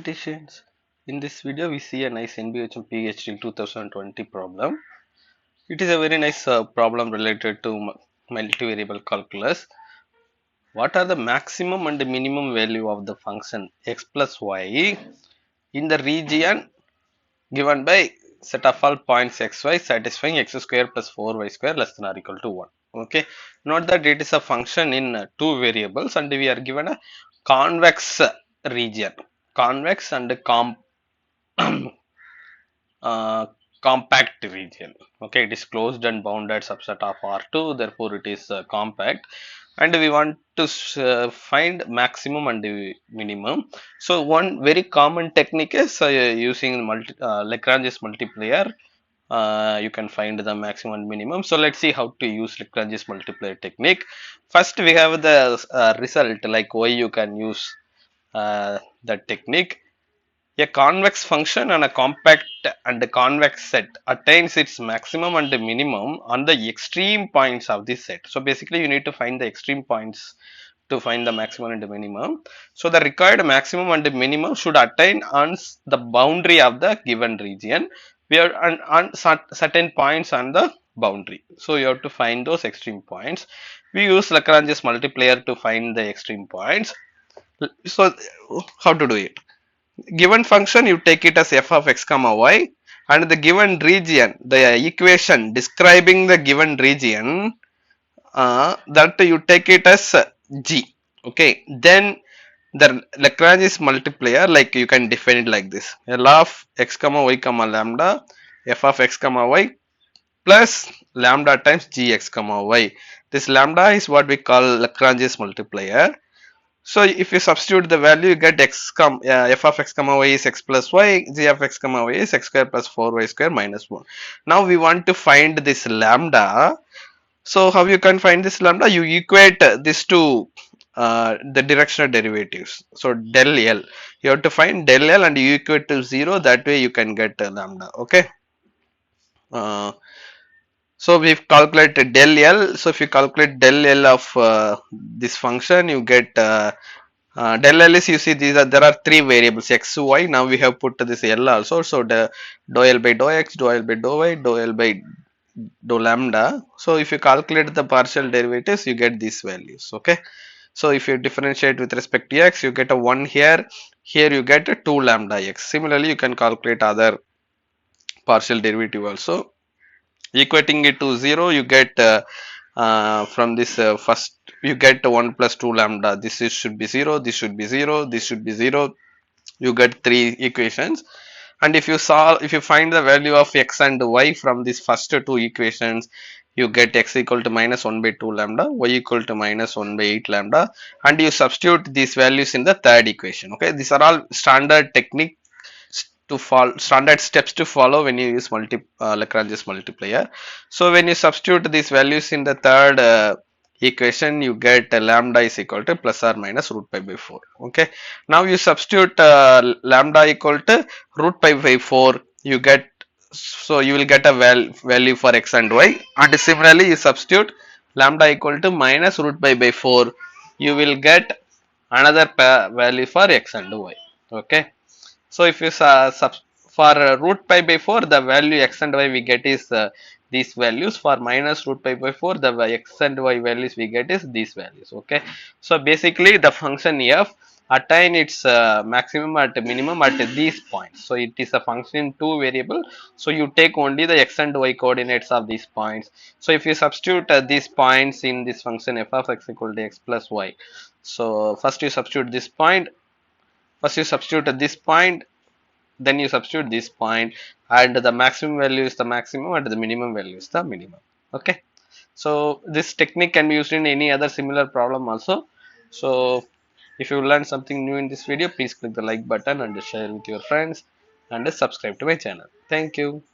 mathematicians. In this video, we see a nice NBHM PhD 2020 problem. It is a very nice problem related to multivariable calculus. What are the maximum and the minimum value of the function x plus y in the region given by set of all points xy satisfying x square plus 4y square less than or equal to 1. Okay, note that it is a function in two variables and we are given a convex region, convex and uh, compact region. Okay, it is closed and bounded subset of R2, therefore it is compact, and we want to find maximum and the minimum. So one very common technique is using Lagrange's multiplier. You can find the maximum and minimum. So let's see how to use Lagrange's multiplier technique. First we have the result, like why you can use that technique. A convex function and a compact and a convex set attains its maximum and minimum on the extreme points of the set. So basically you need to find the extreme points to find the maximum and the minimum. So the required maximum and the minimum should attain on the boundary of the given region. We are on certain points on the boundary. So you have to find those extreme points. We use Lagrange's multiplier to find the extreme points. So how to do it? Given function, you take it as f of x comma y, and the given region, the equation describing the given region, that you take it as g. Okay, then the Lagrange's multiplier, like you can define it like this: L of x comma y comma lambda f of x comma y plus lambda times gx comma y. This lambda is what we call Lagrange's multiplier. So if you substitute the value, you get f of x comma y is x plus y, g of x comma y is x square plus 4y square minus 1. Now we want to find this lambda. So how you can find this lambda? You equate this to the directional derivatives. So del L. You have to find del L and you equate to 0. That way you can get lambda. Okay. So we've calculated del L. So if you calculate del L of this function, you get del L is, you see, there are three variables x, y. Now we have put this L also. So the dou L by dou x, dou L by dou y, dou L by dou lambda. So if you calculate the partial derivatives, you get these values. Okay. So if you differentiate with respect to x, you get a 1 here. Here you get a 2 lambda x. Similarly, you can calculate other partial derivative also. Equating it to 0, you get from this first, you get 1 plus 2 lambda. This should be 0, this should be 0, this should be 0. You get three equations. And if you find the value of x and y from these first two equations, you get x equal to minus 1 by 2 lambda, y equal to minus 1 by 8 lambda, and you substitute these values in the third equation. Okay, these are all standard technique to follow, standard steps to follow when you use Lagrange's multiplier. So when you substitute these values in the third equation, you get lambda is equal to plus or minus root pi by 4. Okay, now you substitute lambda equal to root pi by 4, you get, so you will get a value for x and y, and similarly you substitute lambda equal to minus root pi by 4, you will get another value for x and y. Okay, so if you for root pi by 4, the value x and y we get is these values. For minus root pi by 4, the x and y values we get is these values. Okay, so basically the function f attain its maximum at minimum at these points. So it is a function in two variable. So you take only the x and y coordinates of these points. So if you substitute these points in this function f of x equal to x plus y. So first you substitute this point. First you substitute at this point, then you substitute this point, and the maximum value is the maximum and the minimum value is the minimum. Okay, so this technique can be used in any other similar problem also. So if you learned something new in this video, please click the like button and share with your friends and subscribe to my channel. Thank you.